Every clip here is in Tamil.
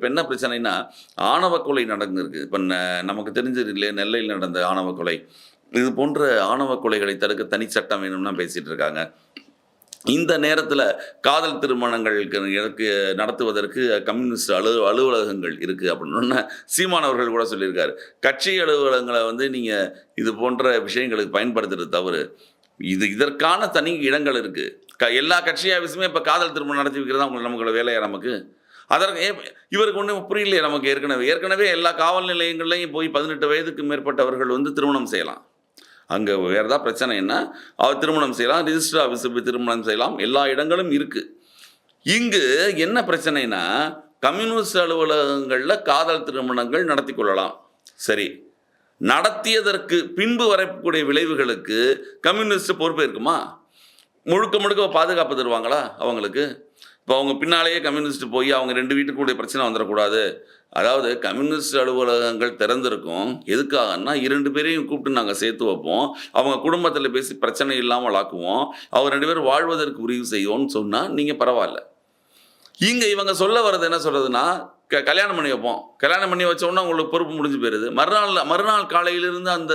இப்போ என்ன பிரச்சனைனா, ஆணவ கொலை நடந்திருக்கு. இப்போ நமக்கு தெரிஞ்சது இல்லையா, நெல்லையில் நடந்த ஆணவ கொலை. இது போன்ற ஆணவ கொலைகளை தடுக்க தனி சட்டம் வேணும்னா பேசிட்டு இருக்காங்க. இந்த நேரத்தில காதல் திருமணங்களுக்கு எனக்கு நடத்துவதற்கு கம்யூனிஸ்ட் அலுவலகங்கள் இருக்கு அப்படின்னோன, சீமான் அவர்கள் கூட சொல்லியிருக்காரு. கட்சி அலுவலகங்கள வந்து நீங்க இது போன்ற விஷயங்களுக்கு பயன்படுத்துறது தவறு. இதற்கான தனி இடங்கள் இருக்கு. எல்லா கட்சி ஆஃபீஸுமே இப்ப காதல் திருமணம் நடத்தி வைக்கிறதா நமக்குள்ள வேலையா நமக்கு? அதற்கு இவருக்கு ஒண்ணும் புரியலையே நமக்கு ஏற்கனவே. ஏற்கனவே எல்லா காவல் நிலையங்கள்லயும் போய் 18 வயதுக்கு மேற்பட்டவர்கள் வந்து திருமணம் செய்யலாம். அங்க வேற ஏதாவது பிரச்சனைன்னா, அவர் திருமணம் செய்யலாம். ரிஜிஸ்டர் ஆஃபீஸ்ல போய் திருமணம் செய்யலாம். எல்லா இடங்களும் இருக்கு. இங்கு என்ன பிரச்சனைன்னா, கம்யூனிஸ்ட் அலுவலகங்கள்ல காதல் திருமணங்கள் நடத்திக் கொள்ளலாம். சரி. நடத்தியதற்கு பின்பு வரக்கூடிய விளைவுகளுக்கு கம்யூனிஸ்ட் பொறுப்பேற்குமா? முழுக்க முழுக்க பாதுகாப்பு தருவாங்களா அவங்களுக்கு? இப்போ அவங்க பின்னாலேயே கம்யூனிஸ்ட் போய் அவங்க 2 வீட்டுக்குடைய பிரச்சனை வந்துடக்கூடாது. அதாவது கம்யூனிஸ்ட் அலுவலகங்கள் திறந்திருக்கும். எதுக்காகன்னா 2 பேரையும் கூப்பிட்டு நாங்க சேர்த்து வைப்போம். அவங்க குடும்பத்தில பேசி பிரச்சனை இல்லாமல் ஆக்குவோம். அவங்க 2 பேரும் வாழ்வதற்கு உதவி செய்வோம்னு சொன்னா, நீங்க பரவால்ல. இங்க இவங்க சொல்ல வர்றது என்ன சொல்றதுன்னா, கல்யாணம் பண்ணி வைப்போம். கல்யாணம் பண்ணி வச்ச உடனே உங்களுக்கு பொறுப்பு முடிஞ்சு போயிருது. மறுநாள் காலையிலிருந்து அந்த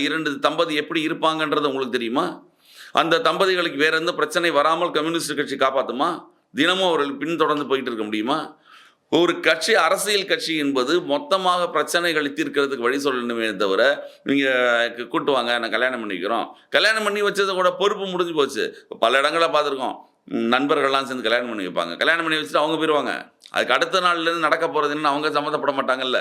2 தம்பதி எப்படி இருப்பாங்கன்றது உங்களுக்கு தெரியுமா? அந்த தம்பதிகளுக்கு வேற எந்த பிரச்சனை வராமல் கம்யூனிஸ்ட் கட்சி காப்பாத்துமா? தினமும் அவர்கள் பின்தொடர்ந்து போயிட்டு இருக்க முடியுமா? ஒரு கட்சி, அரசியல் கட்சி என்பது மொத்தமாக பிரச்சனைகளை தீர்க்கிறதுக்கு வழி சொல்லணுமே தவிர, நீங்க கூட்டு வாங்க நான் கல்யாணம் பண்ணிக்கிறோம். கல்யாணம் பண்ணி வச்சது கூட பொறுப்பு முடிஞ்சு போச்சு. பல இடங்கள பார்த்துருக்கோம். நண்பர்கள்லாம் சேர்ந்து கல்யாணம் பண்ணி வைப்பாங்க. கல்யாணம் பண்ணி வச்சுட்டு அவங்க போயிருவாங்க. அதுக்கு அடுத்த நாள்லேருந்து நடக்க போறது என்னன்னு அவங்க சம்மந்தப்பட மாட்டாங்கல்ல.